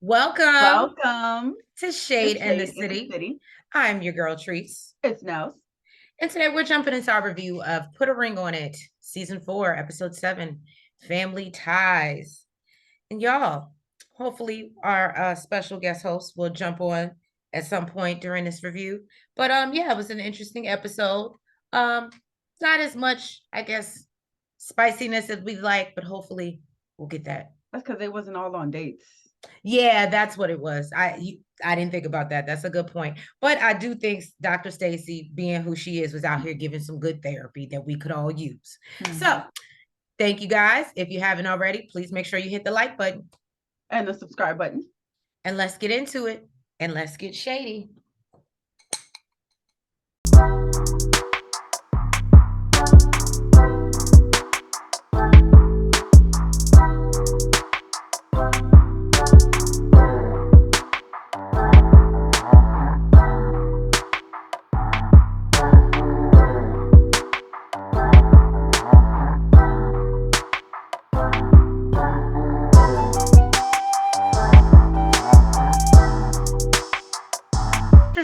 Welcome Welcome. to Shade It's and the Shade in the City. City. I'm your girl Treese. It's Nose. And today we're jumping into our review of Put a Ring on It, Season 4, Episode 7, Family Ties. And y'all, hopefully our special guest host will jump on at some point during this review. But yeah, it was an interesting episode. Um, not as much, I guess, spiciness as we like, but hopefully we'll get that. That's because they wasn't all on dates. Yeah, that's what it was. I didn't think about that. That's a good point. But I do think Dr. Stacy, being who she is, was out here giving some good therapy that we could all use. So thank you guys. If you haven't already, please make sure you hit the like button. And the subscribe button. And let's get into it. And let's get shady.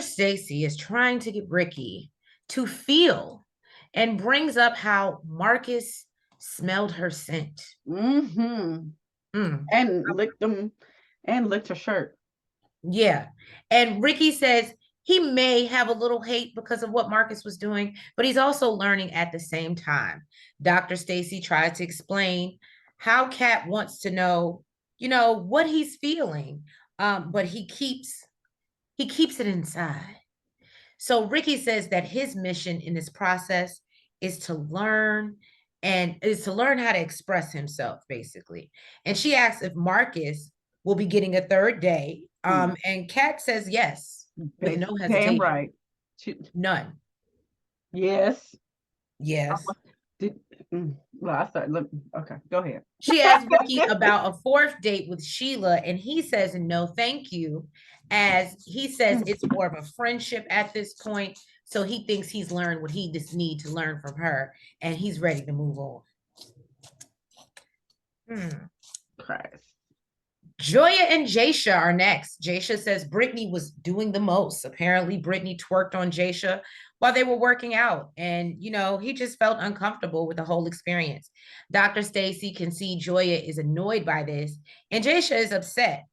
Stacy is trying to get Ricky to feel and brings up how Marcus smelled her scent. Mm-hmm. And licked her shirt. Yeah. And Ricky says he may have a little hate because of what Marcus was doing, but he's also learning at the same time. Dr. Stacy tries to explain how Kat wants to know, what he's feeling. But he keeps it inside. So Ricky says that his mission in this process is to learn how to express himself, basically. And she asks if Marcus will be getting a third day. And Kat says yes, with no Damn hesitation. right. None. Yes. Yes. Did, well, I started. Okay, go ahead. She asked Ricky about a fourth date with Sheila, and he says no, thank you. As he says, it's more of a friendship at this point. So he thinks he's learned what he just need to learn from her, and he's ready to move on. Christ. Joya and Jasha are next. Jasha says Brittany was doing the most. Apparently, Brittany twerked on Jasha while they were working out. And, he just felt uncomfortable with the whole experience. Dr. Stacy can see Joya is annoyed by this, and Jasha is upset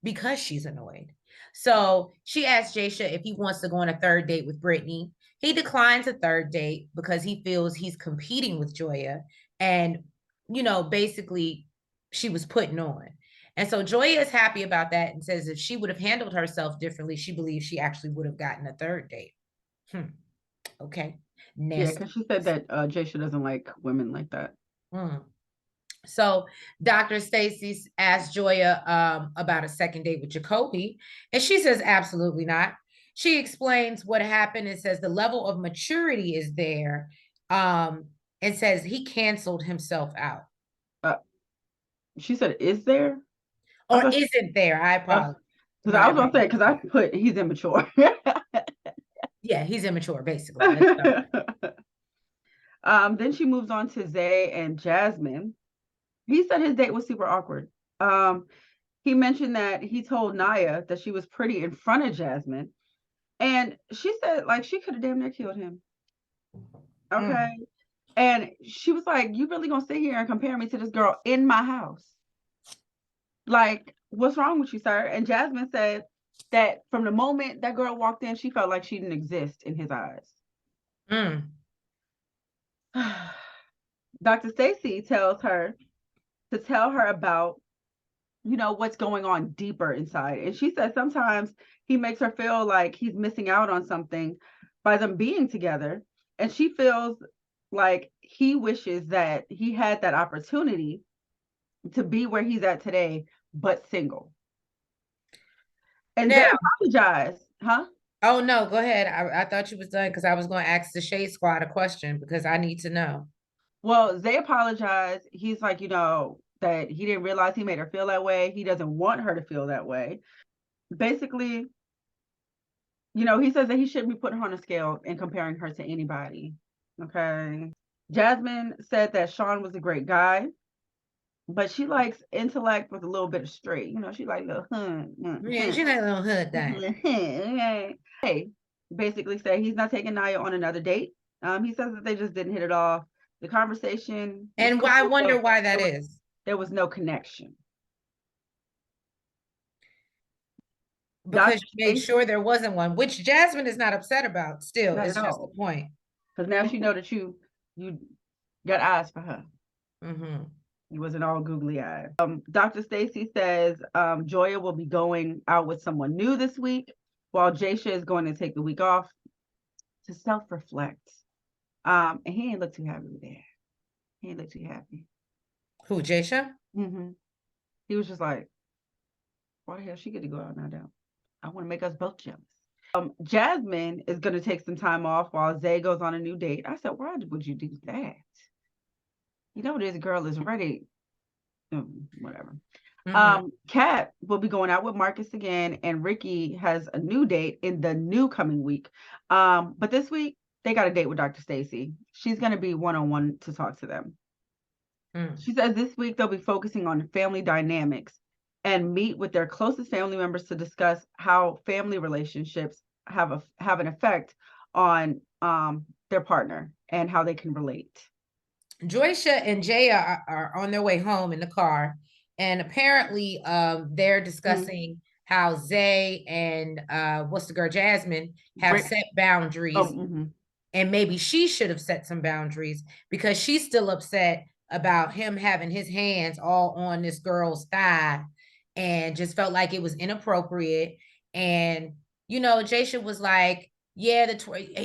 because she's annoyed. So she asks Jasha if he wants to go on a third date with Brittany. He declines a third date because he feels he's competing with Joya. And, basically, she was putting on. And so Joya is happy about that and says if she would have handled herself differently, she believes she actually would have gotten a third date. Okay. Yeah, Nasty. because she said that Jasha doesn't like women like that. So Dr. Stacy asked Joya about a second date with Jacoby, and she says absolutely not. She explains what happened and says the level of maturity is there, and says he canceled himself out. She said, "Is there or isn't there?" I apologize. Because I was gonna say because I put he's immature. Yeah, he's immature, basically. Then she moves on to Zay and Jasmine. He said his date was super awkward. He mentioned that he told Naya that she was pretty in front of Jasmine. And she said, like, she could have damn near killed him. Okay. And she was like, you really gonna sit here and compare me to this girl in my house? Like, what's wrong with you, sir? And Jasmine said that from the moment that girl walked in, she felt like she didn't exist in his eyes. Dr. Stacy tells her to tell her about, what's going on deeper inside. And she says sometimes he makes her feel like he's missing out on something by them being together. And she feels like he wishes that he had that opportunity to be where he's at today, but single. And they apologize, huh? Oh, no, go ahead. I thought you was done because I was going to ask the Shade Squad a question because I need to know. Well, they apologize. He's like, that he didn't realize he made her feel that way. He doesn't want her to feel that way. Basically, he says that he shouldn't be putting her on a scale and comparing her to anybody. Okay. Jasmine said that Sean was a great guy. but she likes intellect with a little bit of straight. You know, she like little Yeah, she like a little hood thing. Hey, basically say he's not taking Naya on another date. He says that they just didn't hit it off. The conversation was And cool, I wonder but why that is. there was no connection. Because Dr. you made Stacy, sure there wasn't one, which Jasmine is not upset about still. not It's at just the all. point. Because now she know that you got eyes for her. Mm-hmm. It wasn't all googly eyed. Dr. Stacy says Joya will be going out with someone new this week, while Jasha is going to take the week off to self-reflect. And he ain't look too happy with that. He ain't look too happy. Who, Jasha? Mm-hmm. He was just like, why the hell she get to go out now? Down? I want to make us both jealous. Jasmine is going to take some time off while Zay goes on a new date. I said, why would you do that? You know this girl is ready. Whatever. Mm-hmm. Kat will be going out with Marcus again, and Ricky has a new date in the new coming week. But this week they got a date with Dr. Stacy. She's going to be one-on-one to talk to them. She says this week they'll be focusing on family dynamics and meet with their closest family members to discuss how family relationships have an effect on their partner and how they can relate. Joysha and Jaya are on their way home in the car, and apparently they're discussing how Zay and what's the girl, Jasmine, have set boundaries, and maybe she should have set some boundaries because she's still upset about him having his hands all on this girl's thigh and just felt like it was inappropriate. And Jasha was like, yeah,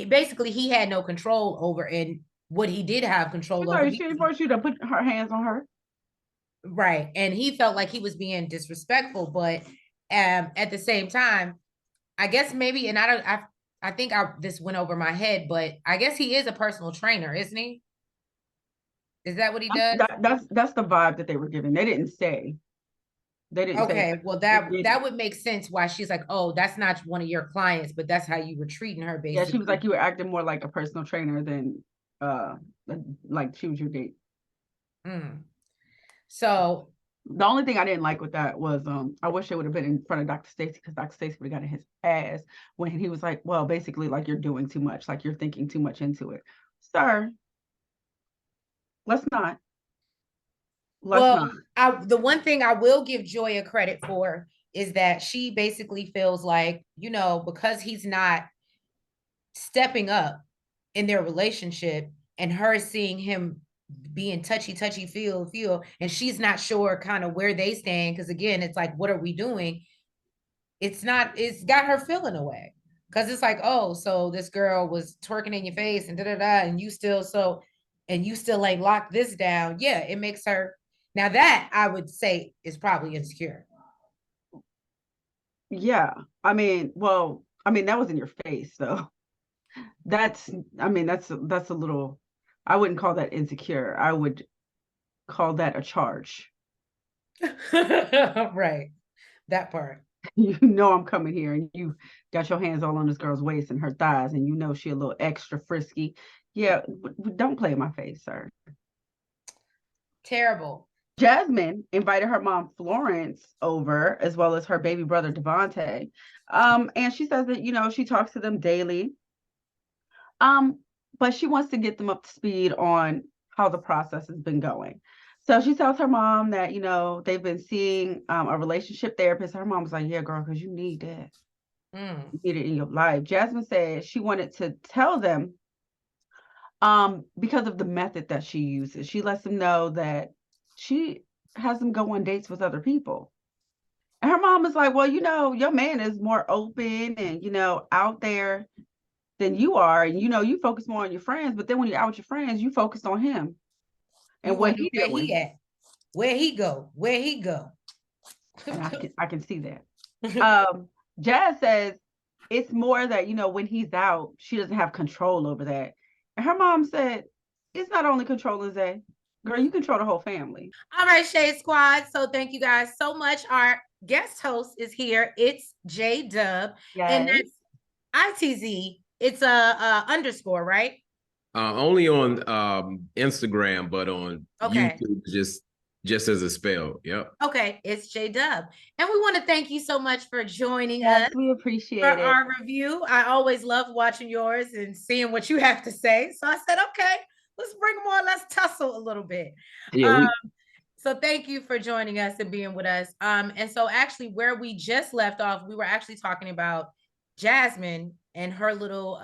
basically he had no control over, and what he did have control over, She didn't force you to put her hands on her. right, and he felt like he was being disrespectful, but at the same time, I guess maybe, and I think this went over my head, but I guess he is a personal trainer, isn't he? Is that what he does? That's the vibe that they were giving. They didn't say. They didn't say Okay, that. well They did. that would make sense why she's like, oh, that's not one of your clients, but that's how you were treating her, Yeah, she was basically. like, you were acting more like a personal trainer than like she was your date. So the only thing I didn't like with that was I wish it would have been in front of Dr. Stacy, because Dr. Stacy would have gotten his ass when he was like, well, basically, like, you're doing too much, like you're thinking too much into it. Sir, let's not. Well, the one thing I will give Joya credit for is that she basically feels like, because he's not stepping up in their relationship, and her seeing him being touchy feel, and she's not sure kind of where they stand, because again, it's like, what are we doing? It's got her feeling away, because it's like, oh, so this girl was twerking in your face and and you still ain't locked this down. Yeah, it makes her. Now that I would say is probably insecure. Yeah, I mean, that was in your face, though. That's a little, I wouldn't call that insecure. I would call that a charge. Right, that part. You know I'm coming here, and you got your hands all on this girl's waist and her thighs, and you know she a little extra frisky. Yeah, don't play in my face, sir. Terrible. Jasmine invited her mom Florence over, as well as her baby brother Devontae. And she says that she talks to them daily. But she wants to get them up to speed on how the process has been going. So she tells her mom that they've been seeing a relationship therapist. Her mom was like, "Yeah, girl, because you need that. You need it in your life." Jasmine said she wanted to tell them because of the method that she uses. She lets them know that she has them go on dates with other people. And her mom is like, well, your man is more open and out there than you are, and you focus more on your friends, but then when you're out with your friends, you focus on him and You what wonder he where doing. he at, where he go. And I can see that. Jazz says it's more that when he's out, she doesn't have control over that. And her mom said it's not only controlling Zay, girl, you control the whole family. All right, Shade Squad. So thank you guys so much. Our guest host is here. It's JDUB, and Yes. that's ITZ. It's a underscore, right? Only on Instagram, but on Okay. YouTube, just Just as a spell. Yep. Okay, it's ItzJDUB. And we want to thank you so much for joining Yes, us we for appreciate it. our review. I always love watching yours and seeing what you have to say. So I said, okay, let's bring them on. Let's tussle a little bit. Yeah, Um, we so thank you for joining us and being with us. And so actually where we just left off, we were actually talking about Jasmine and her little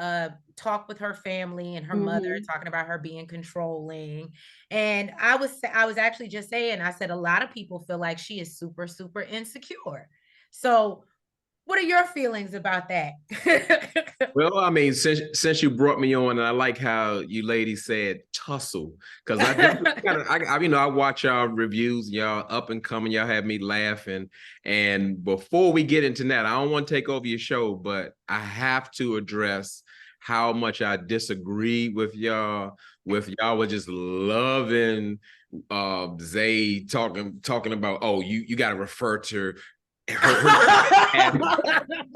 talk with her family and her mother, talking about her being controlling. And I was actually just saying, I said a lot of people feel like she is super, super insecure. So what are your feelings about that? Well, I mean, since you brought me on, and I like how you ladies said tussle, because I watch y'all reviews, y'all up and coming, y'all have me laughing. And before we get into that, I don't want to take over your show, but I have to address how much I disagree with y'all. With y'all were just loving Zay talking about, oh, you got to refer to her.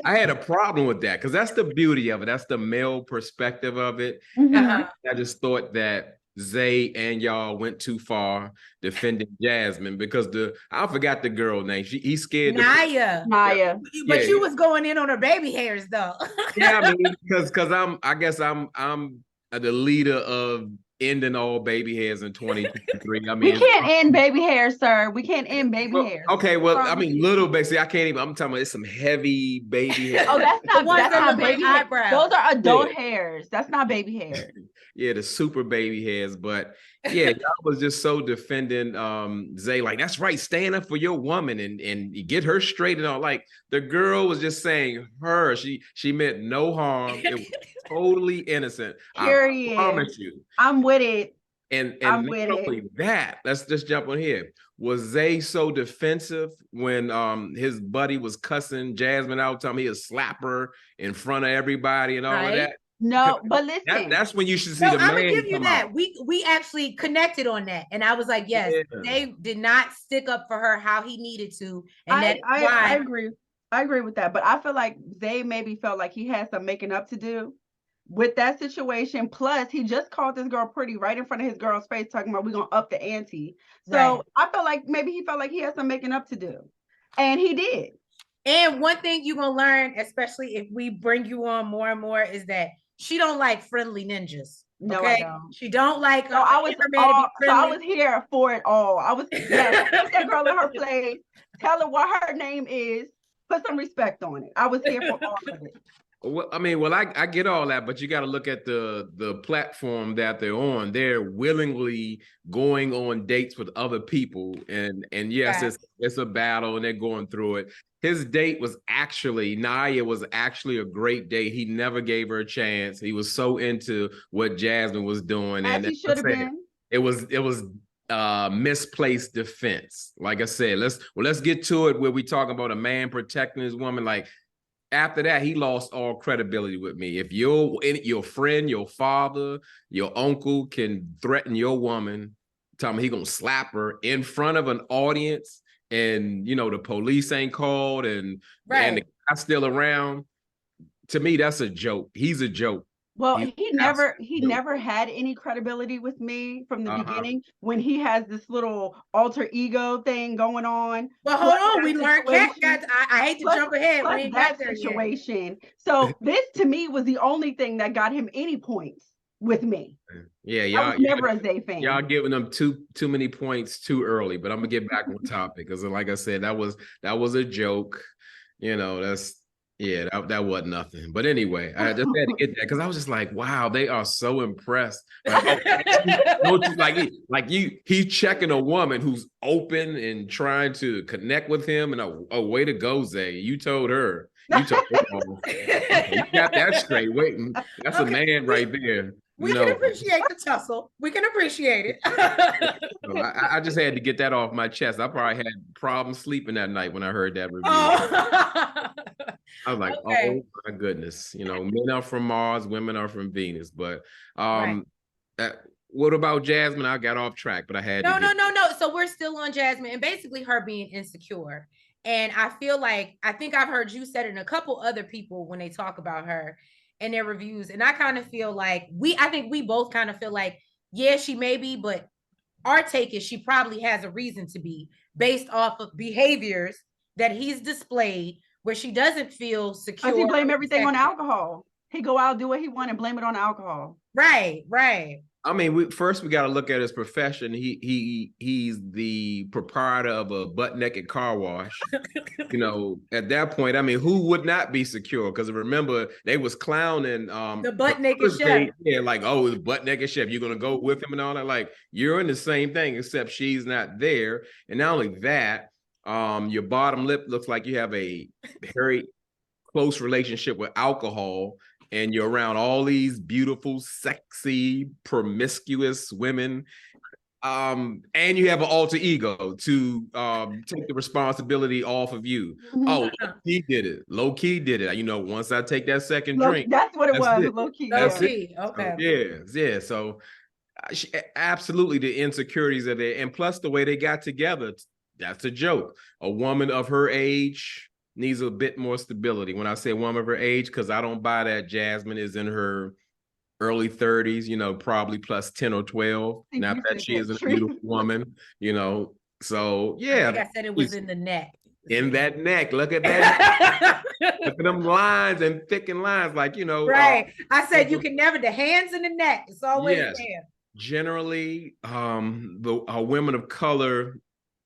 I had a problem with that because that's the beauty of it. That's the male perspective of it. Uh-huh. I just thought that Zay and y'all went too far defending Jasmine because I forgot the girl name. He scared Naya. Maya. But Yeah. you was going in on her baby hairs though. Yeah, I mean, because I guess I'm the leader of ending all baby hairs in 2023. I We mean, can't end baby hair, sir. We can't end baby well, hair. okay, well, I mean, little baby. See, I can't even. I'm talking about it's some heavy baby hair. Oh, that's The not ones that's that not look like baby hair. eyebrows. Those are adult Yeah. hairs. That's not baby hair. Yeah, the super baby hairs. But yeah, y'all was just so defending Zay, like, that's right, stand up for your woman and you get her straight and all. Like the girl was just saying her, she meant no harm. It was totally innocent. I Period. promise you. I'm with it. And I'm not with it. only that, let's just jump on here. Was Zay so defensive when his buddy was cussing Jasmine out, telling me he'd slap her in front of everybody and all of Right. that? No, but listen. That's when you should see No, the I'm gonna man give you come that. out. We actually connected on that, and I was like, yes, Yeah. they did not stick up for her how he needed to, and I that's I why. agree. I agree with that. But I feel like Zay maybe felt like he had some making up to do with that situation. Plus, he just called this girl pretty right in front of his girl's face, talking about we're gonna up the ante. So Right. I felt like maybe he felt like he had some making up to do. And he did. And one thing you're gonna learn, especially if we bring you on more and more, is that she don't like friendly ninjas. No, Okay, I don't. she don't like So I was man to be so I friendly. was here for it all. I was put that girl in her place, tell her what her name is, put some respect on it. I was here for all of it. Well, I mean, I get all that, but you got to look at the platform that they're on. They're willingly going on dates with other people, and yes, it's a battle, and they're going through it. His date was actually Naya was actually a great date. He never gave her a chance. He was so into what Jasmine was doing, As and he should have been. it was misplaced defense. Like I said, let's get to it where we talking about a man protecting his woman. Like after that, he lost all credibility with me. If your friend, your father, your uncle can threaten your woman, tell me he gonna slap her in front of an audience, and the police ain't called, and the guy's still around. To me, that's a joke. He's a joke. Well, he never had any credibility with me from the beginning when he has this little alter ego thing going on. Well, hold on, we learned cat. I hate to jump ahead. We ain't got there situation. So this to me was the only thing that got him any points with me. Yeah, I was never a Zay fan. Y'all giving them too many points too early, but I'm gonna get back on topic because, like I said, that was a joke. That wasn't nothing. But anyway, I just had to get that because I was just like, wow, they are so impressed. Like, he's checking a woman who's open and trying to connect with him, and a way to go, Zay. You told her. You got that straight. Waiting. That's a man right there. We can appreciate the tussle. We can appreciate it. I just had to get that off my chest. I probably had problems sleeping that night when I heard that review. I was like, oh my goodness. Men are from Mars, women are from Venus. But what about Jasmine? I got off track, but I had no. So we're still on Jasmine, and basically her being insecure. And I feel like, I think I've heard you said it and a couple other people when they talk about her in their reviews. And I kind of feel like I think we both kind of feel like, yeah, she may be, but our take is she probably has a reason to be based off of behaviors that he's displayed where she doesn't feel secure. Because he blame everything on alcohol. He go out, do what he want, and blame it on alcohol. Right, right. I mean, we got to look at his profession. He's the proprietor of a butt naked car wash. You know, at that point, I mean, who would not be secure? Because remember, they was clowning the butt naked chef. Yeah, like, oh, the butt naked chef. You're gonna go with him and all that. Like, you're in the same thing, except she's not there. And not only that, your bottom lip looks like you have a very close relationship with alcohol, and you're around all these beautiful, sexy, promiscuous women. And you have an alter ego to take the responsibility off of you. Oh, he did it. Low key did it. You know, once I take that second drink, that's what it was. Low key. That's it. Okay. So, yeah. So absolutely, the insecurities are there, and plus the way they got together. That's a joke. A woman of her age needs a bit more stability. When I say woman of her age, because I don't buy that Jasmine is in her early 30s, you know, probably plus 10 or 12. Not that she is a beautiful woman, you know. So yeah. Like I said, it was in the neck. In that neck. Look at that. Look at them lines and thickened lines, like, you know. Right. I said you can never, the hands and the neck. It's always there. Generally, the women of color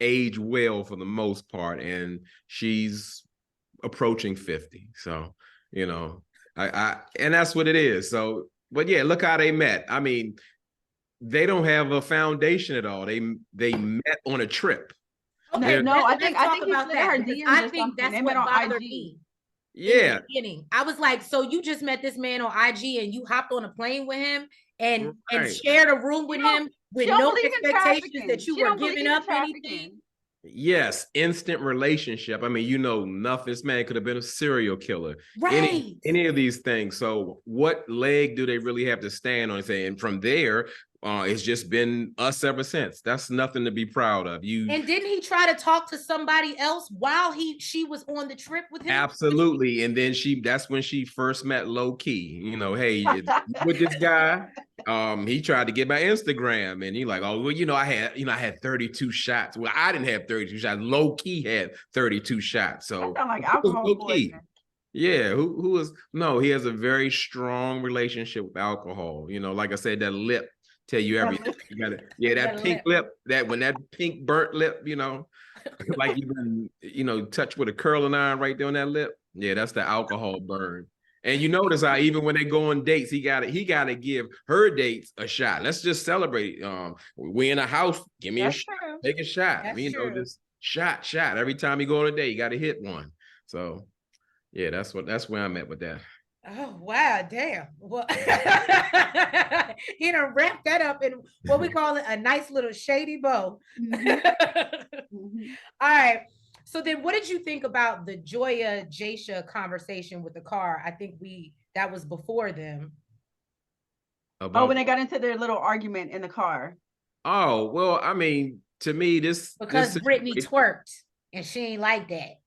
age well for the most part, and she's approaching 50. So, you know, and that's what it is. So, but yeah, look how they met. I mean, they don't have a foundation at all. They met on a trip. Okay, no, I think about that. I think that's what bothered me. Yeah. In the beginning, I was like, so you just met this man on IG and you hopped on a plane with him and shared a room with him with no expectations that you were giving up anything. Yes, instant relationship. I mean, you know, nothing. This man could have been a serial killer. Right. Any of these things. So what leg do they really have to stand on? And from there, it's just been us ever since. That's nothing to be proud of. And didn't he try to talk to somebody else while she was on the trip with him? Absolutely. And then that's when she first met low key. You know, hey, with this guy. He tried to get my Instagram, and he like, oh, well, I had 32 shots. Well, I didn't have 32 shots. Low key had 32 shots. So that sound like alcohol poisoning. Yeah, who is he has a very strong relationship with alcohol. You know, like I said, that lip tell you everything. You gotta, that pink lip, when that pink burnt lip, you know, like you've been, touched with a curling iron right there on that lip. Yeah, that's the alcohol burn. And you notice how even when they go on dates, he gotta give her dates a shot. Let's just celebrate. We in a house, give me a shot, take a shot. Just shot. Every time you go on a date, you gotta hit one. So yeah, that's where I'm at with that. Oh wow, damn. Well, you know, wrap that up in what we call it a nice little shady bow. All right. So then what did you think about the Joya Jasha conversation with the car? I think that was before them. When they got into their little argument in the car. Oh, well, I mean, to me, because Brittany twerked and she ain't like that.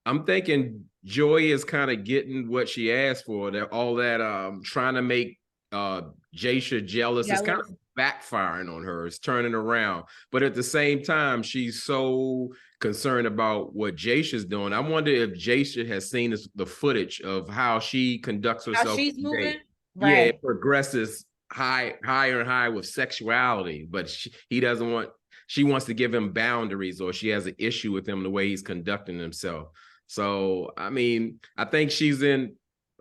I'm thinking Joy is kind of getting what she asked for. All that trying to make Jasha jealous is kind of backfiring on her. It's turning around. But at the same time, she's so concerned about what Jasha's doing. I wonder if Jasha has seen the footage of how she conducts herself. How she's moving? Right. Yeah, it progresses higher and higher with sexuality, but she wants to give him boundaries, or she has an issue with him the way he's conducting himself. So, I mean, I think she's in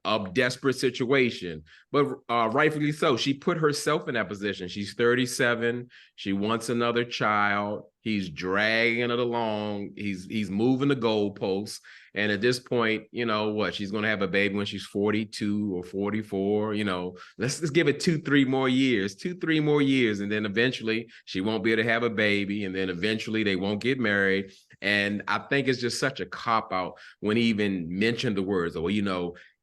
a desperate situation, but rightfully so. She put herself in that position. She's 37. She wants another child. He's dragging it along. He's moving the goalposts. And at this point, she's going to have a baby when she's 42 or 44. Let's just give it 2-3 more years, 2-3 more years. And then eventually she won't be able to have a baby. And then eventually they won't get married. And I think it's just such a cop-out when he even mentioned the words,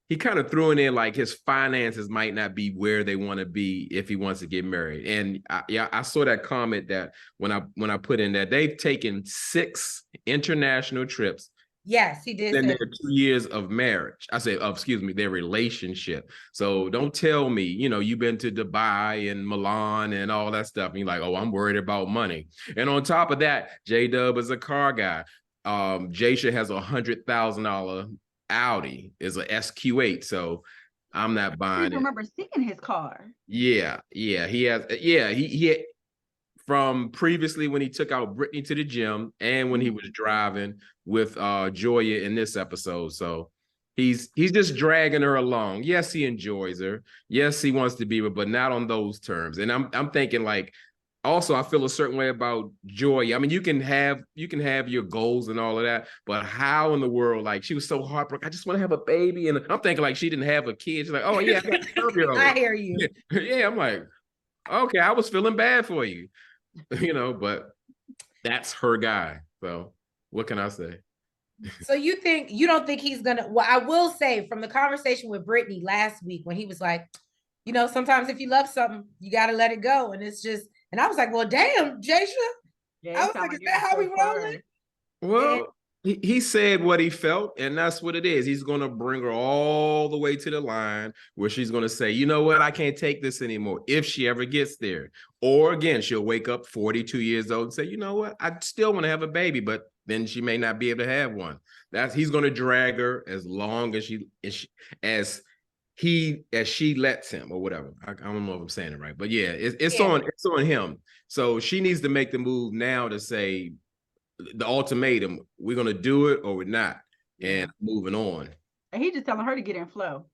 he kind of threw in there like his finances might not be where they want to be if he wants to get married. And I saw that comment that when I put in that they've taken 6 international trips Yes, he did Then say their 2 years of marriage. I say, excuse me, their relationship. So don't tell me, you've been to Dubai and Milan and all that stuff. And you're like, oh, I'm worried about money. And on top of that, J-Dub is a car guy. Jasha has $100,000 Audi, is a SQ8. So I'm not I buying it. remember seeing his car. Yeah, he has. Yeah, he from previously when he took out Brittany to the gym and when he was driving with Joya in this episode. So he's just dragging her along. Yes, he enjoys her. Yes, he wants to be with, but not on those terms. And I'm thinking like, also I feel a certain way about Joya. I mean, you can have your goals and all of that, but how in the world, like she was so heartbroken. I just want to have a baby. And I'm thinking like she didn't have a kid. She's like, oh yeah, I got a 12-year-old. I hear you. Yeah, I'm like, okay, I was feeling bad for you. But that's her guy. So what can I say? So you don't think he's gonna? Well, I will say from the conversation with Brittany last week when he was like, sometimes if you love something, you got to let it go, and it's just. And I was like, well, damn, Jasha. Yeah, I was like, is that how we rolling? Well, he said what he felt, and that's what it is. He's going to bring her all the way to the line where she's going to say, you know what, I can't take this anymore, if she ever gets there. Or again, she'll wake up 42 years old and say, you know what, I still want to have a baby, but then she may not be able to have one. He's going to drag her as long as she lets him, or whatever. I don't know if I'm saying it right, but yeah, it's on him. So she needs to make the move now to say, the ultimatum, we're going to do it or we're not, and moving on. And he's just telling her to get in flow.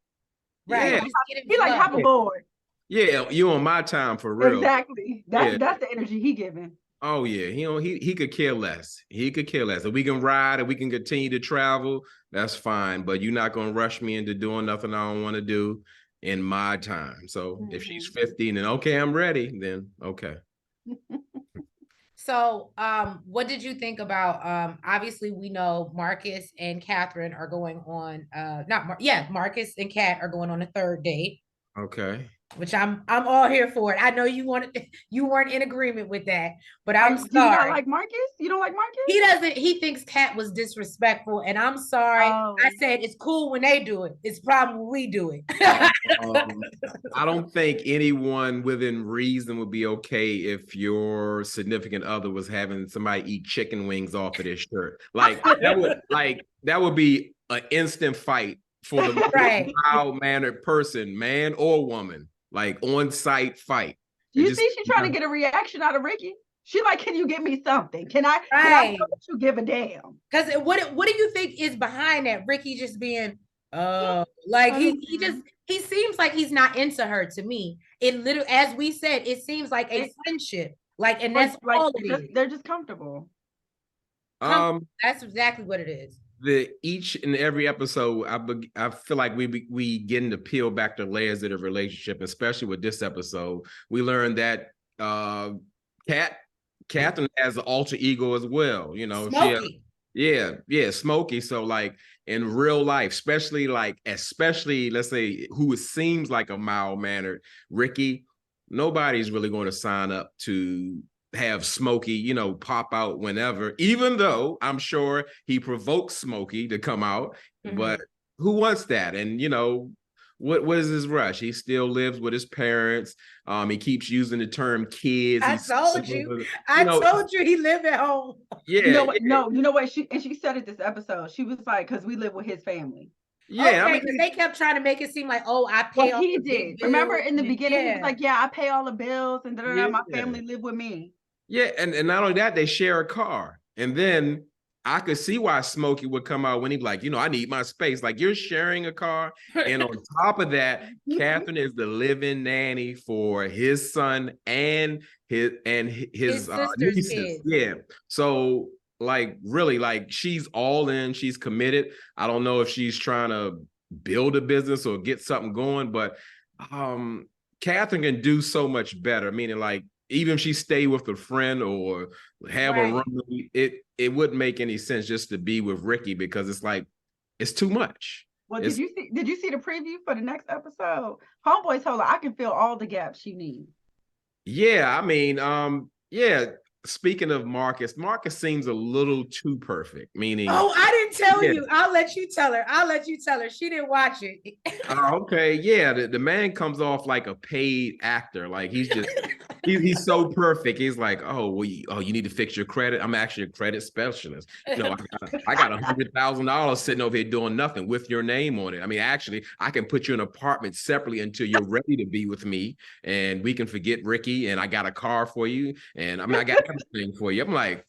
Right. Yeah. He like, hop aboard. Yeah, you on my time for real. Exactly. That's the energy he giving. Oh yeah, he could care less. He could care less. If we can ride and we can continue to travel, that's fine. But you're not going to rush me into doing nothing I don't want to do in my time. So if she's 15 and okay, I'm ready, then okay. So, what did you think about, obviously we know Marcus and Catherine are going on, Marcus and Kat are going on a third date. Okay. Which I'm all here for it. I know you weren't in agreement with that, but I'm sorry. Do you not like Marcus? You don't like Marcus? He thinks Kat was disrespectful, and I'm sorry. I said it's cool when they do it. It's a problem when we do it. I don't think anyone within reason would be okay if your significant other was having somebody eat chicken wings off of their shirt. Like that would be an instant fight for the mild-mannered person, man or woman. Like on-site fight. You see she's trying to get a reaction out of Ricky? She like, can you give me something? Can I know that you give a damn? Because what do you think is behind that? Ricky just being he seems like he's not into her to me. It literally, as we said, it seems like a friendship. Like, and that's like, all it is. They're just comfortable. That's exactly what it is. Each and every episode, I feel like we getting to peel back the layers of the relationship, especially with this episode. We learned that Catherine has an alter ego as well. Smokey. Smokey. So like in real life, especially let's say who seems like a mild-mannered Ricky, nobody's really going to sign up to have Smokey, pop out whenever, even though I'm sure he provokes Smokey to come out, but who wants that? And what is his rush? He still lives with his parents. He keeps using the term kids. I told you he lived at home. Yeah. You know what? She said it this episode. She was like, because we live with his family. Yeah, because they kept trying to make it seem like, I pay all he did. Remember in the beginning, he was like, I pay all the bills and my family live with me. Yeah, and not only that, they share a car. And then I could see why Smokey would come out when he'd like, I need my space. Like, you're sharing a car. And on top of that, Catherine is the living nanny for his son and his nieces. Kids. Yeah. So like, really, like, she's all in, she's committed. I don't know if she's trying to build a business or get something going, but Catherine can do so much better. Meaning, like, even if she stay with a friend or have a room, it wouldn't make any sense just to be with Ricky, because it's like, it's too much. Well, did you see the preview for the next episode? Homeboy told her, I can fill all the gaps she needs. Yeah, I mean, speaking of Marcus, Marcus seems a little too perfect, meaning. Oh, I didn't tell Yeah. you. I'll let you tell her. I'll let you tell her. She didn't watch it. Okay, yeah, the man comes off like a paid actor. Like he's just he's so perfect. He's like, oh, well, you need to fix your credit. I'm actually a credit specialist. You know, I got $100,000 sitting over here doing nothing with your name on it. I mean, actually, I can put you in an apartment separately until you're ready to be with me, and we can forget Ricky. And I got a car for you, and I mean, I got everything for you. I'm like,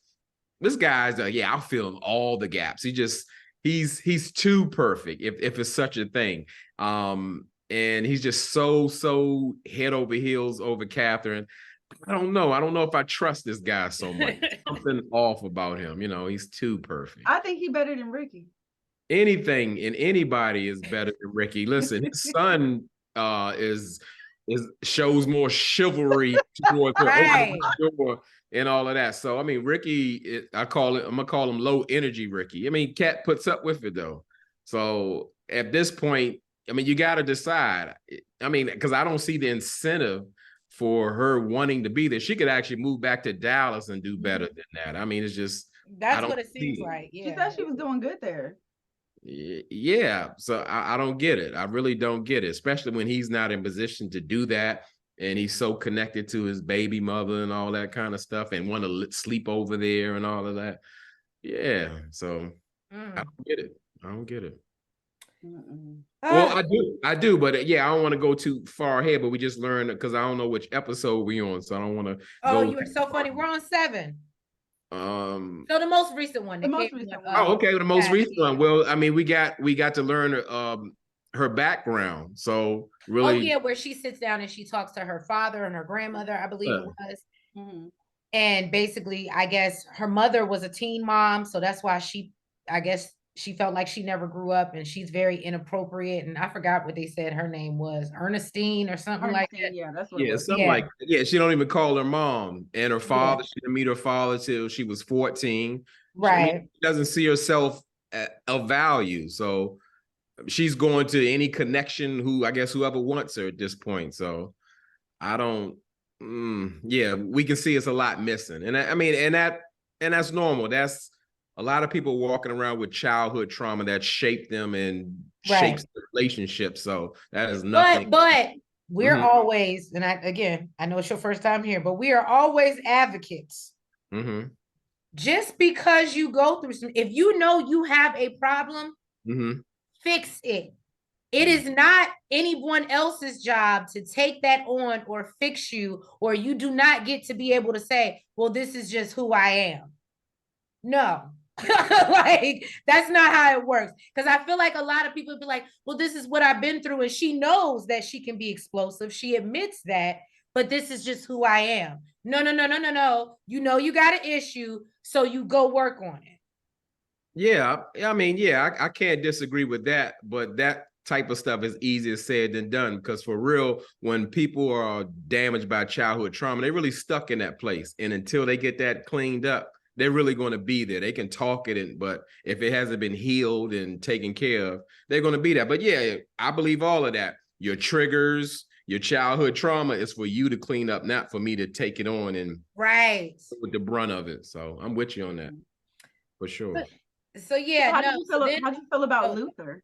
this guy's yeah, I'll fill in all the gaps. He's too perfect if it's such a thing. And he's just so head over heels over Catherine. I don't know if I trust this guy so much. Something off about him. You know, he's too perfect. I think he's better than Ricky. Anything and anybody is better than Ricky. Listen, his son is shows more chivalry towards her. Right. And all of that. So I mean, Ricky, I'm gonna call him low energy Ricky. I mean, Kat puts up with it though. So at this point, I mean, you got to decide. I mean, because I don't see the incentive for her wanting to be there. She could actually move back to Dallas and do better than that. I mean, it's just that's what it seems like. Yeah. She said she was doing good there. Yeah. So I don't get it. I really don't get it, especially when he's not in position to do that. And he's so connected to his baby mother and all that kind of stuff and want to sleep over there and all of that. Yeah. So I don't get it. Well, I do, but yeah, I don't want to go too far ahead, but we just learned because I don't know which episode we're on, so I don't want to Oh, you are so funny. We're on 7. So the most recent one. The most recent one. Oh, okay, the most recent one. Well, I mean, we got to learn her background. So really, oh yeah, where she sits down and she talks to her father and her grandmother, I believe it was. And basically, I guess her mother was a teen mom, so that's why I guess she felt like she never grew up, and she's very inappropriate. And I forgot what they said her name was, Ernestine or something like that. Yeah, that's what it was. Something like she don't even call her mom, and her father. She didn't meet her father till she was 14. Right. She doesn't see herself of value, so she's going to any connection whoever wants her at this point. So I don't. We can see it's a lot missing, and I mean, and that's normal. That's a lot of people walking around with childhood trauma that shaped them and shapes the relationship. So that is nothing. But we're always, and I know it's your first time here, but we are always advocates. Just because you go through if you know you have a problem, fix it. It is not anyone else's job to take that on or fix you, or you do not get to be able to say, well, this is just who I am. No. Like, that's not how it works. Because I feel like a lot of people be like, well, this is what I've been through. And she knows that she can be explosive. She admits that, but this is just who I am. No. You know, you got an issue, so you go work on it. Yeah. I mean, I can't disagree with that, but that type of stuff is easier said than done, because for real, when people are damaged by childhood trauma, they're really stuck in that place. And until they get that cleaned up, they're really going to be there. They can talk it, but if it hasn't been healed and taken care of, they're going to be there. But yeah, I believe all of that. Your triggers, your childhood trauma is for you to clean up, not for me to take it on and with the brunt of it. So I'm with you on that for sure. So yeah, how do you feel about Luther?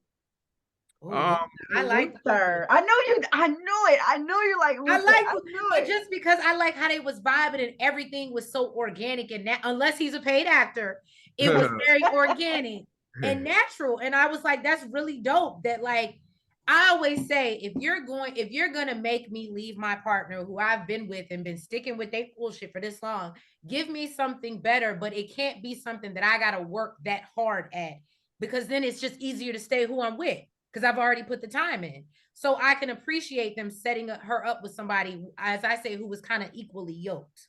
I like Luther. I knew it. I know you like Luther. I knew it just because I like how they was vibing and everything was so organic, and unless he's a paid actor, it was very organic and natural. And I was like, that's really dope. That, like, I always say, if you're gonna make me leave my partner who I've been with and been sticking with their bullshit for this long, give me something better, but it can't be something that I gotta work that hard at, because then it's just easier to stay who I'm with, because I've already put the time in. So I can appreciate them setting her up with somebody, as I say, who was kind of equally yoked.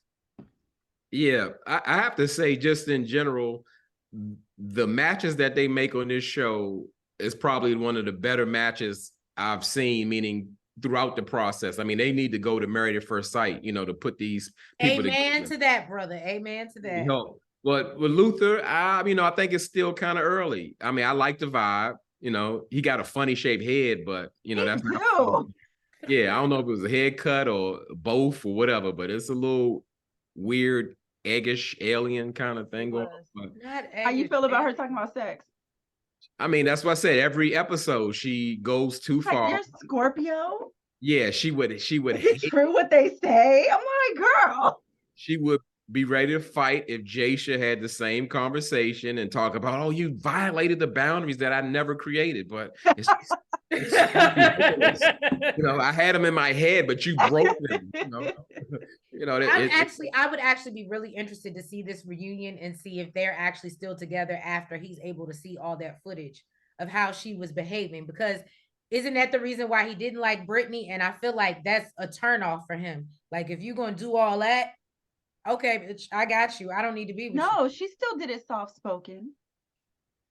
Yeah, I have to say, just in general, the matches that they make on this show is probably one of the better matches I've seen, meaning throughout the process. I mean, they need to go to Married at First Sight, to put these people Amen to that, brother. Amen to that. But with Luther, I think it's still kind of early. I mean, I like the vibe. He got a funny shaped head, but that's not. Yeah, I don't know if it was a haircut or both or whatever, but it's a little weird eggish alien kind of thing going on. But, Not How you eggish, feel about her man. talking about sex? I mean, that's what I said. Every episode, she goes too Like, far. you're Scorpio? Yeah, she would Is it true what they say? I'm like, girl. she would be ready to fight if Jasha had the same conversation and talk about, oh, you violated the boundaries that I never created. But it's ridiculous. You know, I had them in my head, but you broke them. I would actually be really interested to see this reunion and see if they're actually still together after he's able to see all that footage of how she was behaving. Because isn't that the reason why he didn't like Brittany? And I feel like that's a turnoff for him. Like, if you're gonna do all that, okay, bitch, I got you. I don't need to be with you. No, she still did it soft spoken.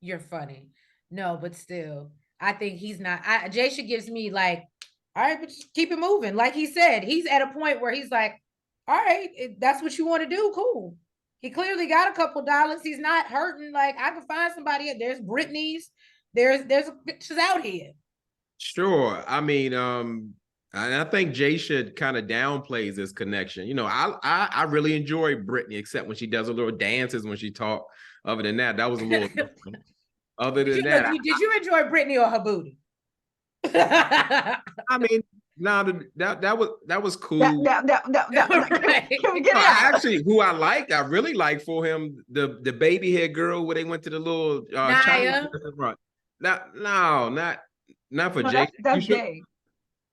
You're funny. No, but still, I think he's not. Jasha gives me like, all right, but just keep it moving. Like he said, he's at a point where he's like, all right, if that's what you want to do, cool. He clearly got a couple dollars. He's not hurting. Like, I can find somebody. There's Brittany's. There's bitches out here. Sure. I mean, and I think Jasha kind of downplays this connection. You know, I really enjoy Brittany, except when she does a little dances when she talk. Other than that, that was a little other than that. Did you enjoy Brittany or her booty? I mean, no, that was cool. Can we get No, out? actually, who I really like for him, the baby hair girl where they went to the little Chinese restaurant. Not for Jay. That's Jay.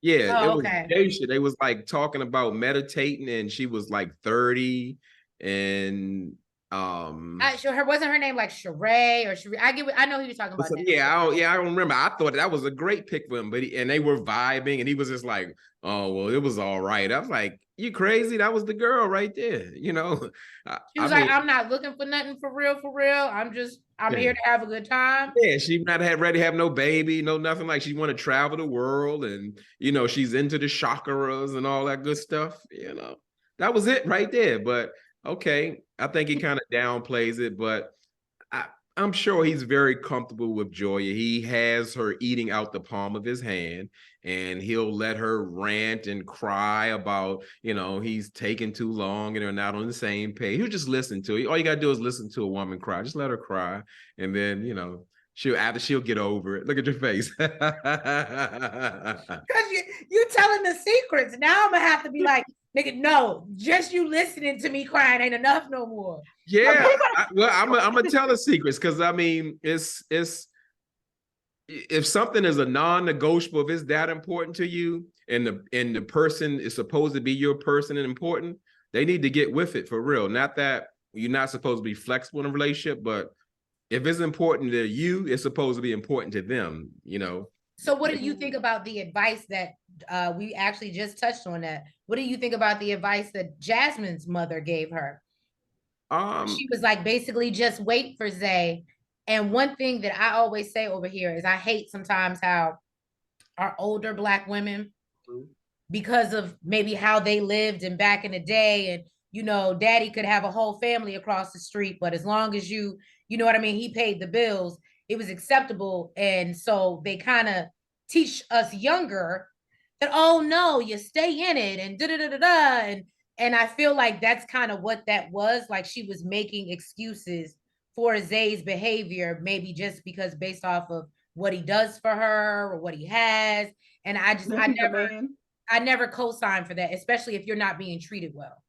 Yeah, it was okay. Jasha. They was like talking about meditating, and she was like 30, and wasn't her name like Sheree or Sheree? I know who you're talking about. I don't remember. I thought that was a great pick for him, but and they were vibing, and he was just like, "Oh well, it was all right." I was like, "You crazy? That was the girl right there." You know, she was like, "I'm not looking for nothing for real. I'm here to have a good time." Yeah, she not ready to have no baby, no nothing. Like, she want to travel the world, and you know, she's into the chakras and all that good stuff. You know, that was it right there. But okay, I think he kind of downplays it, but I'm sure he's very comfortable with Joya. He has her eating out the palm of his hand, and he'll let her rant and cry about, you know, he's taking too long and they're not on the same page. He'll just listen to it. All you gotta do is listen to a woman cry. Just let her cry, and then, you know, she'll get over it. Look at your face. Because you telling the secrets. Now I'm gonna have to be like, nigga, no, just you listening to me crying ain't enough no more. Yeah, I'm gonna tell the secrets, because I mean, it's if something is a non-negotiable, if it's that important to you, and the person is supposed to be your person and important, they need to get with it for real. Not that you're not supposed to be flexible in a relationship, but if it's important to you, it's supposed to be important to them, you know. So what do you think about the advice that we actually just touched on that? What do you think about the advice that Jasmine's mother gave her? She was like, basically just wait for Zay. And one thing that I always say over here is I hate sometimes how our older Black women, because of maybe how they lived and back in the day, and you know, daddy could have a whole family across the street, but as long as you know what I mean, he paid the bills, it was acceptable. And so they kind of teach us younger that, oh no, you stay in it and and I feel like that's kind of what that was. Like, she was making excuses for Zay's behavior, maybe just because based off of what he does for her or what he has. And I never co-sign for that, especially if you're not being treated well.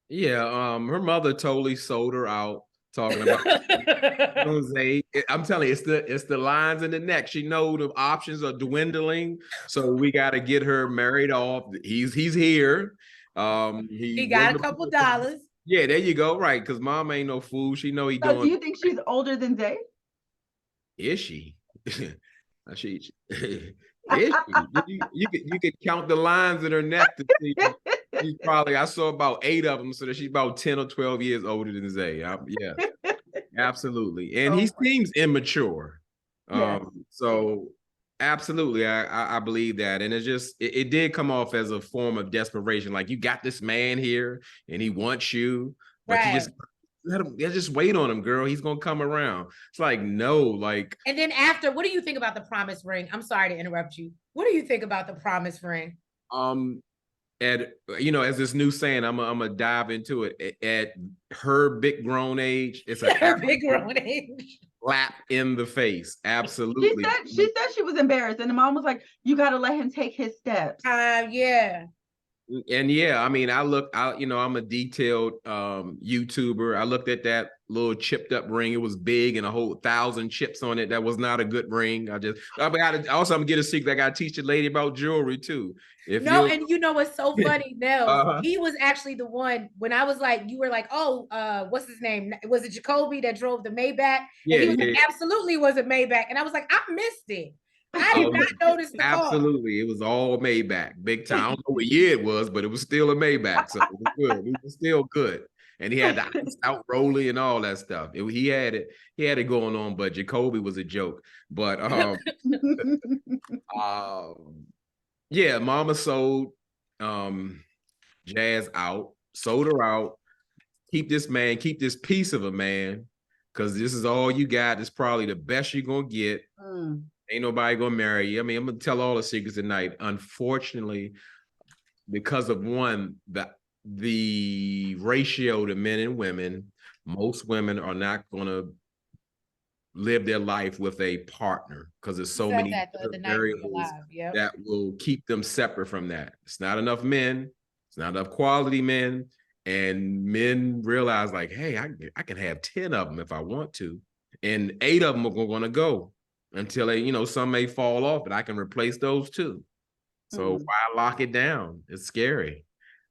Yeah, her mother totally sold her out, talking about Jose. I'm telling you, it's the lines in the neck. She know the options are dwindling, so we got to get her married off. He's here. He got a couple dollars. Yeah, there you go. Right, because mom ain't no fool. She know he doing. Do you think she's older than Zay? Is she? Is she? You could count the lines in her neck to see. She's probably, I saw about 8 of them, so that she's about 10 or 12 years older than Zay. Yeah, absolutely. And he seems immature. Yes. So absolutely, I believe that. And it did come off as a form of desperation. Like, you got this man here and he wants you, but right. You just just wait on him, girl. He's gonna come around. It's like, no, like. And then after, what do you think about the promise ring? I'm sorry to interrupt you. What do you think about the promise ring? at as this new saying, I'm gonna dive into it. At her big grown age, it's a Her big grown age. slap in the face. She Absolutely. said she was embarrassed, and the mom was like, "You got to let him take his steps." Yeah. And I mean, I'm a detailed YouTuber. I looked at that little chipped up ring. It was big and a whole 1,000 chips on it. That was not a good ring. I'm gonna get a secret. I gotta teach a lady about jewelry too. And what's so funny, Nels, Uh-huh. he was actually the one when I was like, you were like, oh, what's his name? Was it Jacoby that drove the Maybach? Yeah, and he was yeah. like, absolutely was a Maybach. And I was like, I missed it. I did Oh, not notice the car. absolutely. It was all Maybach, big time. I don't know what year it was, but it was still a Maybach. So it was good. It was still good. And he had the ice out rolling and all that stuff. He had it going on, but Jacoby was a joke. But yeah, Mama sold Jazz out, sold her out. Keep this piece of a man, because this is all you got. It's probably the best you're gonna get. Ain't nobody gonna marry you. I mean, I'm gonna tell all the secrets tonight. Unfortunately, because of the ratio to men and women, most women are not gonna live their life with a partner because there's so many variables that will keep them separate from that. It's not enough men. It's not enough quality men. And men realize like, hey, I can have 10 of them if I want to. And 8 of them are going to go until they, some may fall off, but I can replace those too. So why lock it down? It's scary.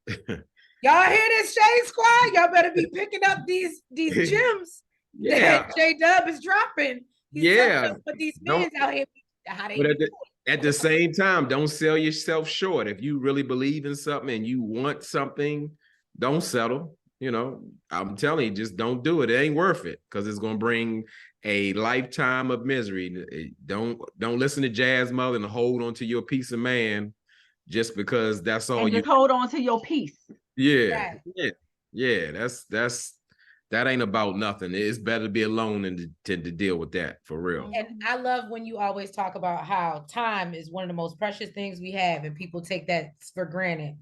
Y'all hear this, Shade Squad? Y'all better be picking up these gems that JDUB is dropping. But these men out here, how they do it. At the same time, don't sell yourself short. If you really believe in something and you want something, don't settle. I'm telling you, just don't do it. It ain't worth it because it's going to bring a lifetime of misery. Don't listen to Jazz Mother and hold on to your piece of man just because that's all and just hold on to your piece. Yeah. That ain't about nothing. It's better to be alone than to deal with that, for real. And I love when you always talk about how time is one of the most precious things we have, and people take that for granted.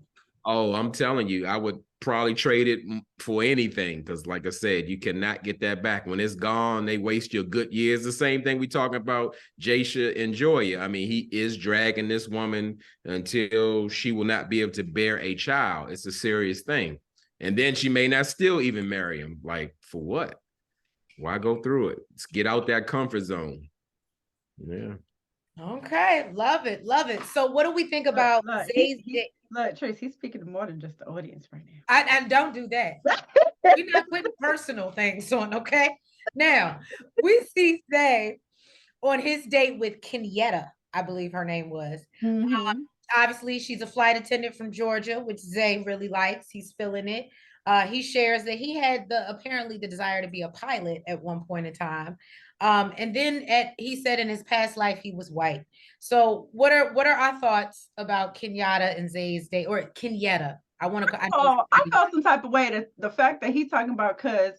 Oh, I'm telling you, I would probably trade it for anything because, like I said, you cannot get that back. When it's gone, they waste your good years. The same thing we talking about Jasha and Joya. I mean, he is dragging this woman until she will not be able to bear a child. It's a serious thing. And then she may not still even marry him. Like, for what? Why go through it? Let's get out that comfort zone. Yeah. Okay. Love it. Love it. So what do we think about Zay's day? Look, Trace, he's speaking to more than just the audience right now. I don't do that. We're not putting personal things on, okay? Now, we see Zay on his date with Kenyatta, I believe her name was. Obviously, she's a flight attendant from Georgia, which Zay really likes. He's feeling it. He shares that he had apparently the desire to be a pilot at one point in time. And then he said in his past life he was white. So what are our thoughts about Kenyatta and Zay's date, or Kenyatta? I felt some type of way that the fact that he's talking about because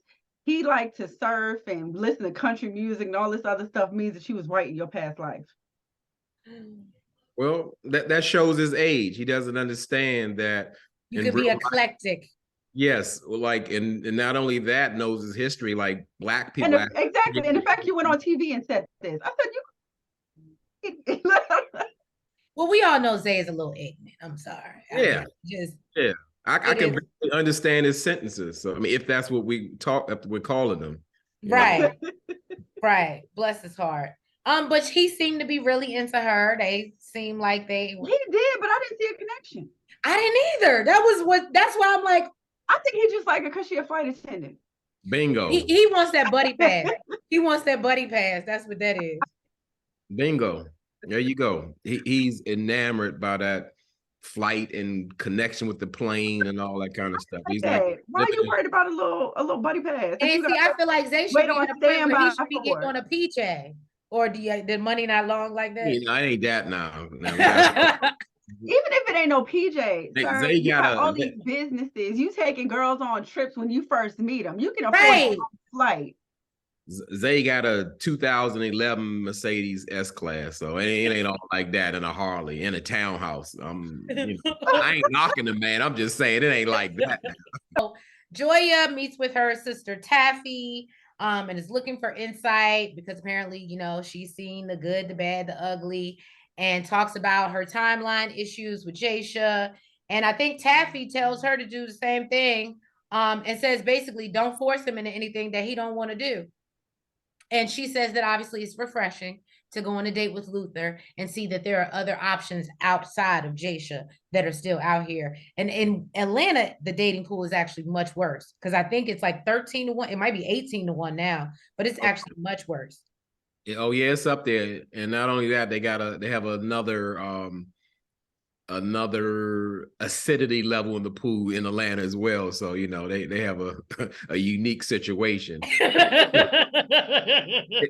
he liked to surf and listen to country music and all this other stuff means that she was white in your past life. Well, that shows his age. He doesn't understand that you could be eclectic. Yes, like, and not only that, knows his history, like black people. Exactly. And the fact you went on TV and said this, I said well, we all know Zay is a little ignorant. I'm sorry. I can barely understand his sentences. So I mean, if that's what we're calling them. Right. Right. Bless his heart. But he seemed to be really into her. They seemed like he did, but I didn't see a connection. I didn't either. That's why I'm like, I think he just like her because she a flight attendant. Bingo. He wants that buddy pass. He wants that buddy pass. That's what that is. Bingo. There you go. He's enamored by that flight and connection with the plane and all that kind of stuff. He's like, why are you worried about a little buddy pass? And see, I feel like Zay should be on standby. He should be getting on a PJ. Or the money not long like that? I ain't that now. Even if it ain't no PJ, sir, you got all these businesses. You taking girls on trips when you first meet them. You can afford a flight. Zay got a 2011 Mercedes S-Class, so it ain't all like that in a Harley, in a townhouse. I ain't knocking the man. I'm just saying it ain't like that. So Joya meets with her sister Taffy, and is looking for insight because apparently, she's seen the good, the bad, the ugly, and talks about her timeline issues with Jasha. And I think Taffy tells her to do the same thing, and says basically, don't force him into anything that he don't want to do. And she says that obviously it's refreshing to go on a date with Luther and see that there are other options outside of Jasha that are still out here. And in Atlanta, the dating pool is actually much worse because I think it's like 13-1. It might be 18-1 now, but it's actually much worse. Oh yeah, it's up there. And not only that, they have another acidity level in the pool in Atlanta as well. So, they have a unique situation.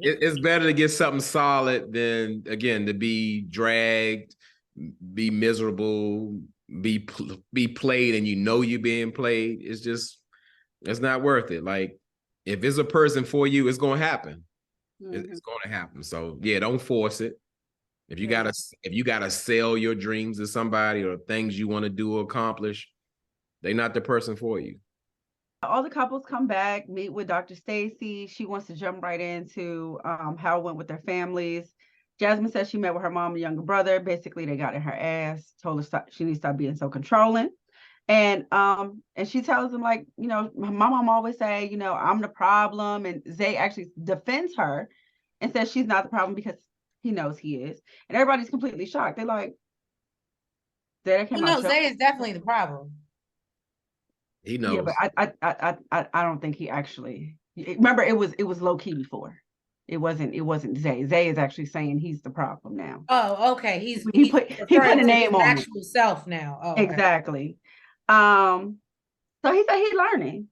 It's better to get something solid than, again, to be dragged, be miserable, be played, and you're being played. It's not worth it. Like, if it's a person for you, it's going to happen. It's going to happen. So yeah, don't force it. If you gotta sell your dreams to somebody or things you want to do or accomplish, they're not the person for you. All the couples come back, meet with Dr. Stacy. She wants to jump right into how it went with their families. Jasmine says she met with her mom and younger brother. Basically, they got in her ass, told her she needs to stop being so controlling. And she tells them, like, my mom always say, I'm the problem. And Zay actually defends her and says she's not the problem because he knows he is. And everybody's completely shocked. They're like, Zay is definitely the problem. He knows. Yeah, but I don't think he actually. Remember, it was low key before. It wasn't Zay. Zay is actually saying he's the problem now. Oh, okay. He put a name on actual self now. Oh, exactly. Okay. So he said he's learning.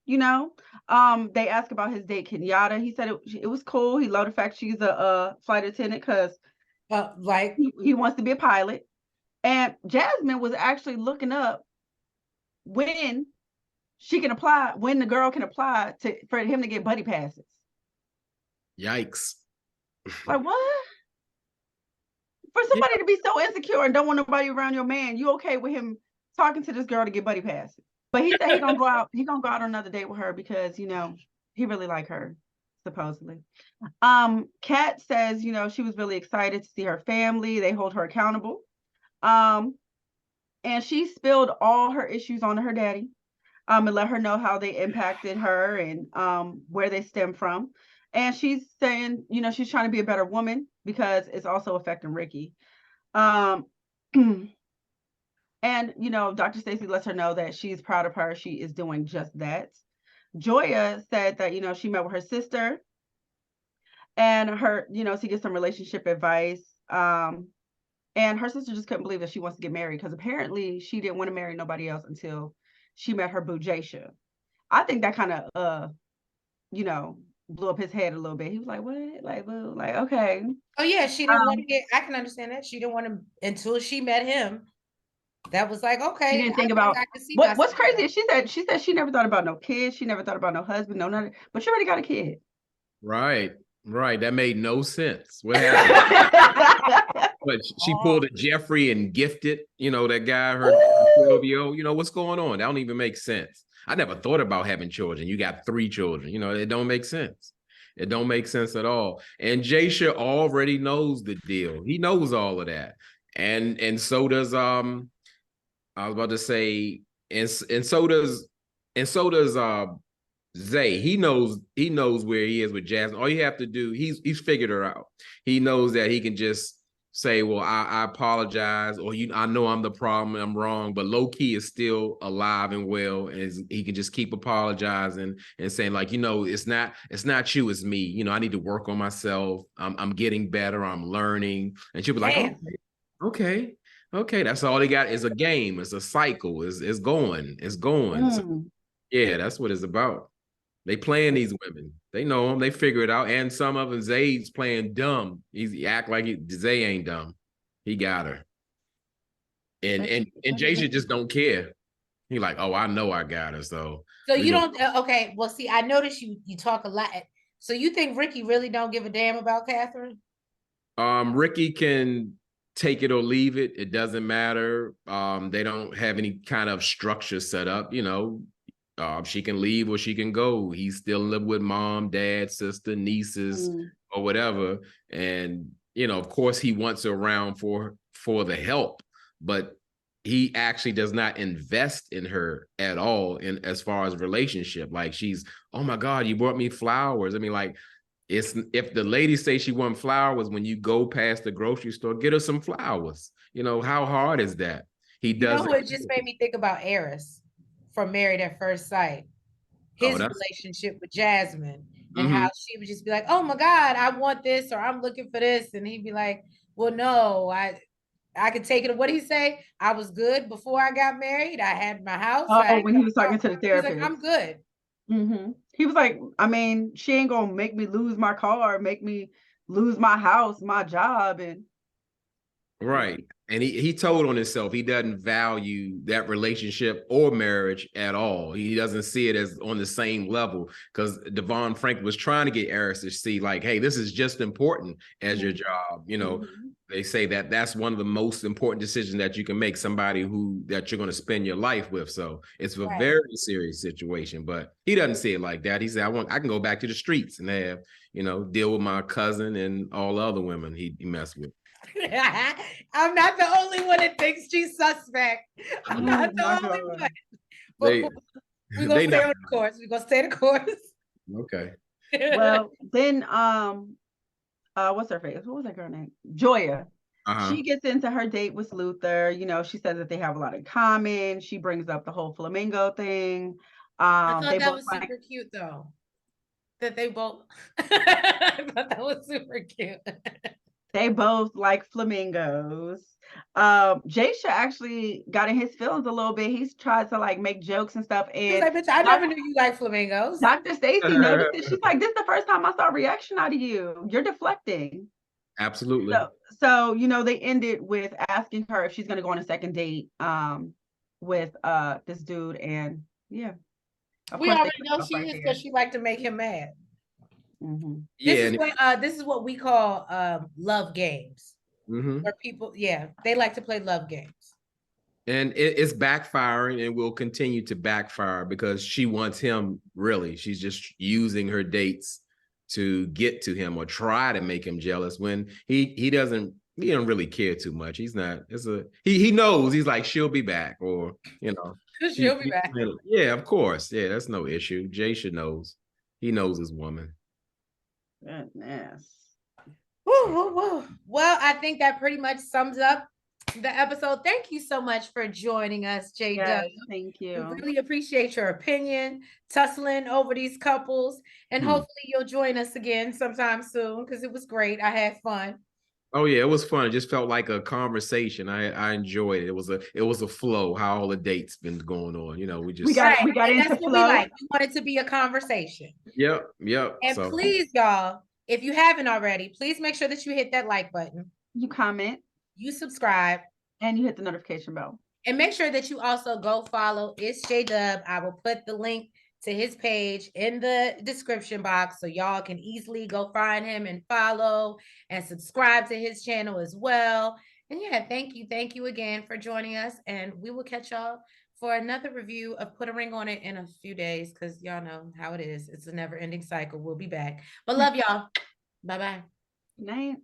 They asked about his date Kenyatta. He said it was cool. He loved the fact she's a flight attendant because he wants to be a pilot. And Jasmine was actually looking up when the girl can apply for him to get buddy passes. Yikes. Like, what? For somebody to be so insecure and don't want nobody around your man, you okay with him talking to this girl to get buddy passes? But he said he's gonna go out on another date with her because he really like her, supposedly. Kat says, she was really excited to see her family. They hold her accountable. And she spilled all her issues on her daddy. And let her know how they impacted her and where they stem from. And she's saying, she's trying to be a better woman because it's also affecting Ricky. And, Dr. Stacy lets her know that she's proud of her. She is doing just that. Joya said that, she met with her sister and her, to get some relationship advice. And her sister just couldn't believe that she wants to get married because apparently she didn't want to marry nobody else until she met her boo Jasha. I think that kind of, blew up his head a little bit. He was like, what? Like, boo, like, okay. Oh yeah, she didn't want to I can understand that. She didn't want to until she met him. That was like, okay. She didn't think about what's crazy is she said she never thought about no kids. She never thought about no husband, no nothing. But she already got a kid. Right. That made no sense. What happened? But she pulled a Jeffrey and gifted, that guy, her 12-year-old. What's going on? That don't even make sense. I never thought about having children. You got 3 children. It don't make sense. It don't make sense at all. And Jasha already knows the deal. He knows all of that. And so does I was about to say, and so does Zay. He knows where he is with Jasmine. All you have to do, he's figured her out. He knows that he can just say, well, I apologize, or I know I'm the problem, I'm wrong, but low key is still alive and well, and he can just keep apologizing and saying, like, it's not you, it's me. I need to work on myself. I'm getting better, I'm learning. And she'll be like, okay. That's all they got is a game, it's a cycle, it's going. So, yeah, that's what it's about. They playing these women. They know them. They figure it out. And some of them, Zay's playing dumb. He act like Zay ain't dumb. He got her. And Jasha just don't care. He like, oh, I know I got her. So you don't. Okay. Well, see, I noticed you talk a lot. So you think Ricky really don't give a damn about Catherine? Ricky can take it or leave it. It doesn't matter. They don't have any kind of structure set up. She can leave or she can go. He's still in love with mom, dad, sister, nieces, or whatever. And of course, he wants her around for the help, but he actually does not invest in her at all in as far as relationship. Like she's, oh my God, you brought me flowers. I mean, like it's if the lady say she want flowers when you go past the grocery store, get her some flowers. How hard is that? He doesn't. It just made me think about Eris from Married at First Sight. His relationship with Jasmine and how she would just be like, oh my God, I want this or I'm looking for this. And he'd be like, well, no, I could take it. What did he say? I was good before I got married. I had my house. Oh, when he was talking to the therapist. Like, I'm good. He was like, I mean, she ain't gonna make me lose my car, make me lose my house, my job, and right. And he told on himself he doesn't value that relationship or marriage at all. He doesn't see it as on the same level because Devon Frank was trying to get Eris to see like, hey, this is just important as your job. They say that that's one of the most important decisions that you can make, somebody that you're going to spend your life with. So it's a very serious situation, but he doesn't see it like that. He said, I can go back to the streets and have, deal with my cousin and all the other women he messed with. I'm not the only one that thinks she's suspect. I'm not the only one. We're gonna stay on the course. We're gonna stay the course. Okay. Well, then what's her face? What was that girl name? Joya. She gets into her date with Luther. She says that they have a lot in common. She brings up the whole flamingo thing. I thought that was super cute though. That they both I thought that was super cute. They both like flamingos. Jaysha actually got in his feelings a little bit. He's tried to like make jokes and stuff. And like, bitch, I never knew you like flamingos. Dr. Stacy noticed it. She's like, this is the first time I saw a reaction out of you. You're deflecting. Absolutely. So they ended with asking her if she's gonna go on a second date with this dude. And yeah. We already know she is because she liked to make him mad. This is what we call love games. Where people, they like to play love games. And it's backfiring and will continue to backfire because she wants him, really. She's just using her dates to get to him or try to make him jealous when he don't really care too much. He's not, he knows, he's like, she'll be back, or she'll be back. Yeah, of course. Yeah, that's no issue. Jaysha knows. He knows his woman. Goodness. Well, I think that pretty much sums up the episode. Thank you so much for joining us, JDUB. Yes, thank you. We really appreciate your opinion, tussling over these couples, and hopefully you'll join us again sometime soon because it was great. I had fun. Oh yeah, it was fun. It just felt like a conversation. I enjoyed it. It was a flow. How all the dates been going on. We got into that's flow. What we like. We want it to be a conversation. Yep. And please, y'all, if you haven't already, please make sure that you hit that like button. You comment. You subscribe. And you hit the notification bell. And make sure that you also go follow ItzJDUB. I will put the link to his page in the description box so y'all can easily go find him and follow and subscribe to his channel as well. And thank you again for joining us. And we will catch y'all for another review of Put a Ring on It in a few days because y'all know how it is. It's a never-ending cycle. We'll be back. But love y'all. Bye-bye. Good night.